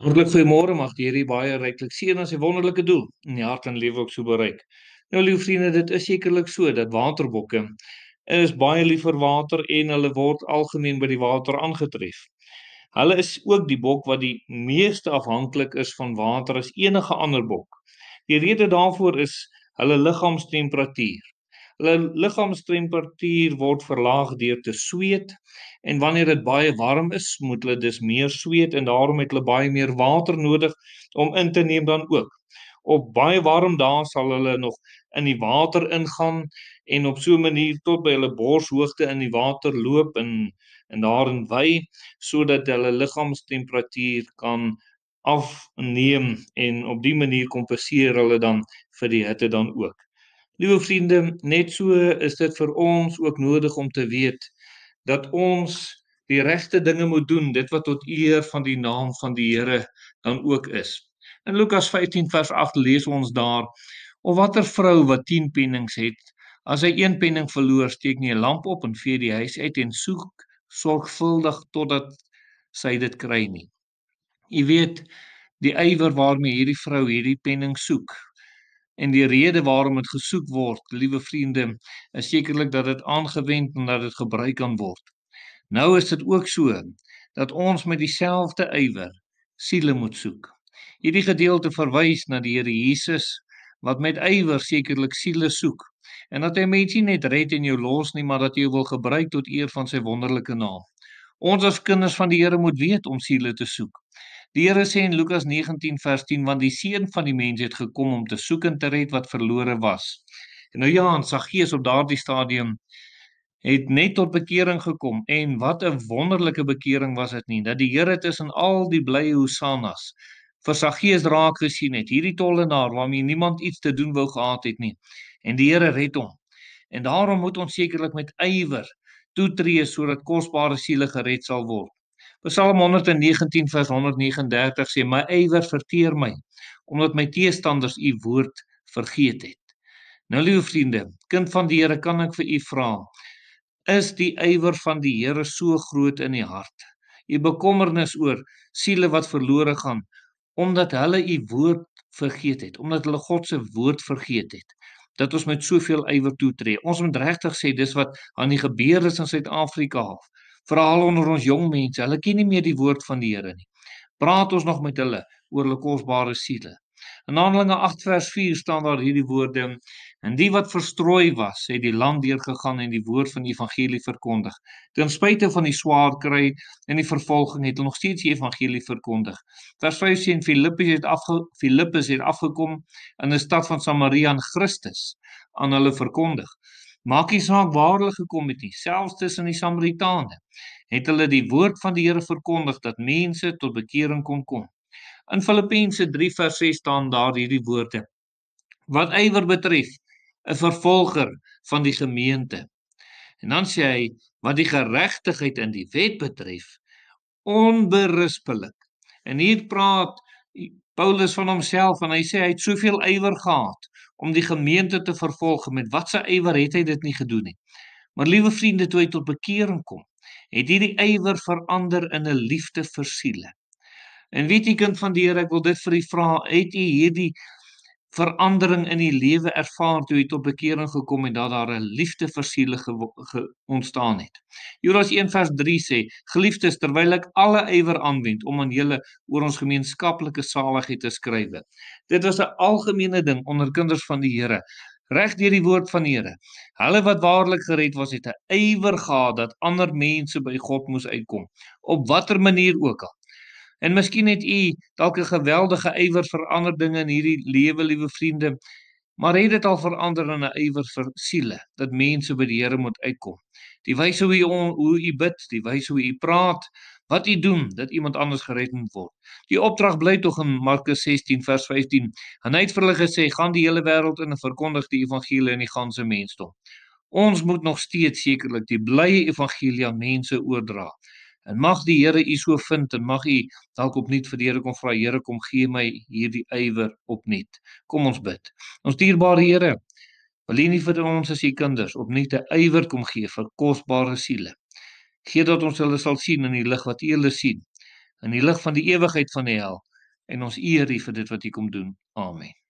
Hartlik goeiemôre, mag die Here u baie ryklik seën aan sy wonderlike doel in die hart en lewe ook so bereik. Nou liewe vriende, dit is sekerlik so dat waterbokke is baie lief vir water en hulle word algemeen by die water aangetref. Hulle is ook die bok wat die meeste afhanklik is van water as enige ander bok. Die rede daarvoor is hulle liggaamstemperatuur. Hulle liggaamstemperatuur word verlaag deur te sweet en wanneer dit baie warm is, moet hulle dus meer sweet en daarom het hulle baie meer water nodig om in te neem dan ook. Op baie warm dae sal hulle nog in die water ingaan en op so 'n manier tot by hulle borshoogte in die water loop en daarin wy sodat hulle liggaamstemperatuur kan afneem en op die manier kompenseer hulle dan vir die hitte dan ook. Liewe vriende, net so is dit vir ons ook nodig om te weet dat ons die regte dinge moet doen, dit wat tot eer van die naam van die Here dan ook is. In Lukas 15 vers 8 lees ons daar: "Of watter vrou wat 10 pennings het, as hy 1 penning verloor, steek nie 'n lamp op en vee die huis uit en soek sorgvuldig totdat sy dit kry nie." U weet, die ywer waarmee hierdie vrou hierdie penning soek en die rede waarom dit gesoek word, liewe vriende, is sekerlik dat dit aangewend en dat dit gebruik kan word. Nou is dit ook so dat ons met dieselfde ywer siele moet soek. Hierdie gedeelte verwys na die Here Jesus wat met ywer sekerlik siele soek en dat hy mense nie net red en jou los nie, maar dat hy wil gebruik tot eer van sy wonderlike naam. Ons as kinders van die Here moet weet om siele te soek. Die Here sê in Lukas 19 vers 10, want die Seun van die mens het gekom om te soek en te red wat verlore was. En nou ja, Saggeus op daardie stadium het net tot bekering gekom en wat 'n wonderlike bekering was dit nie, dat die Here tussen al die blye hosannas vir Saggeus raak gesien het, hierdie tollenaar waarmee niemand iets te doen wou gehad het nie, en die Here red hom. En daarom moet ons sekerlik met ywer toetree sodat kosbare siele gered sal word. Psalm 119 vers 139 sê: "My ywer verteer my, omdat my teestanders u woord vergeet het." Nou liewe vriende, kind van die Here, kan ek vir u vra, is die ywer van die Here so groot in die hart? U bekommernis oor siele wat verlore gaan, omdat hulle u woord vergeet het, omdat hulle God se woord vergeet het, dat ons met soveel ywer toetree. Ons moet regtig sê, dis wat aan die gebeur is in Suid-Afrika, veral onder ons jong mense, hulle ken nie meer die woord van die Here nie. Praat ons nog met hulle oor hulle kosbare siele? In Handelinge 8 vers 4 staan daar hierdie woorde: "En die wat verstrooi was, het die land deurgegaan en die woord van die evangelie verkondig. Ten spyte van die swaar kry en die vervolging het hulle nog steeds die evangelie verkondig." Vers 5 sê: "Filippus het afgekom in 'n stad van Samaria en Christus aan hulle verkondig." Maak nie saak waar hulle gekom het nie, selfs tussen die Samaritane het hulle die woord van die Here verkondig dat mense tot bekering kon kom. In Filippense 3 vers 6 staan daar hierdie woorde: "Wat ywer betref, 'n vervolger van die gemeente." En dan sê hy: "Wat die geregtigheid in die wet betref, onberispelik." En hier praat Paulus van homself en hy sê hy het soveel ywer gehad om die gemeente te vervolg. Met watse ywer het hy dit nie gedoen nie. Maar liewe vriende, toe hy tot bekering kom, het hierdie ywer verander in 'n liefde vir siele. En weet jy, kind van die Here, ek wil dit vir u vra, het u hierdie verandering in die lewe ervaar toe jy tot bekering gekom het, dat daar 'n liefde vir siele ontstaan het? Judas 1 vers 3 sê: "Geliefdes, terwyl ek alle ywer aanwend om aan julle oor ons gemeenskaplike saligheid te skrywe." Dit was 'n algemene ding onder kinders van die Here, reg deur die woord van die Here. Hulle wat waarlik gered was, het 'n ywer gehad dat ander mense by God moes uitkom, op watter manier ook al. En miskien het u dalk 'n geweldige ywer vir ander dinge in hierdie lewe, liewe vriende, maar het dit al verander in 'n ywer vir siele, dat mense by die Here moet uitkom. Die wyse hoe u bid, die wyse hoe u praat, wat u doen, dat iemand anders gered moet word. Die opdrag bly tog in Markus 16 vers 15. En hy het vir hulle gesê: "Gaan die hele wêreld in en verkondig die evangelie aan die ganse mensdom." Ons moet nog steeds sekerlik die blye evangelie aan mense oordra. En mag die Here u so vind en mag u dalk opnuut vir die Here kom vra: "Here, kom gee my hierdie ywer opnuut." Kom ons bid. Ons dierbare Here, wil u nie vir ons as u kinders opnuut 'n ywer kom gee vir kosbare siele? Gee dat ons hulle sal sien in die lig wat u hulle sien, in die lig van die ewigheid van die hel, en ons eer U vir dit wat U kom doen. Amen.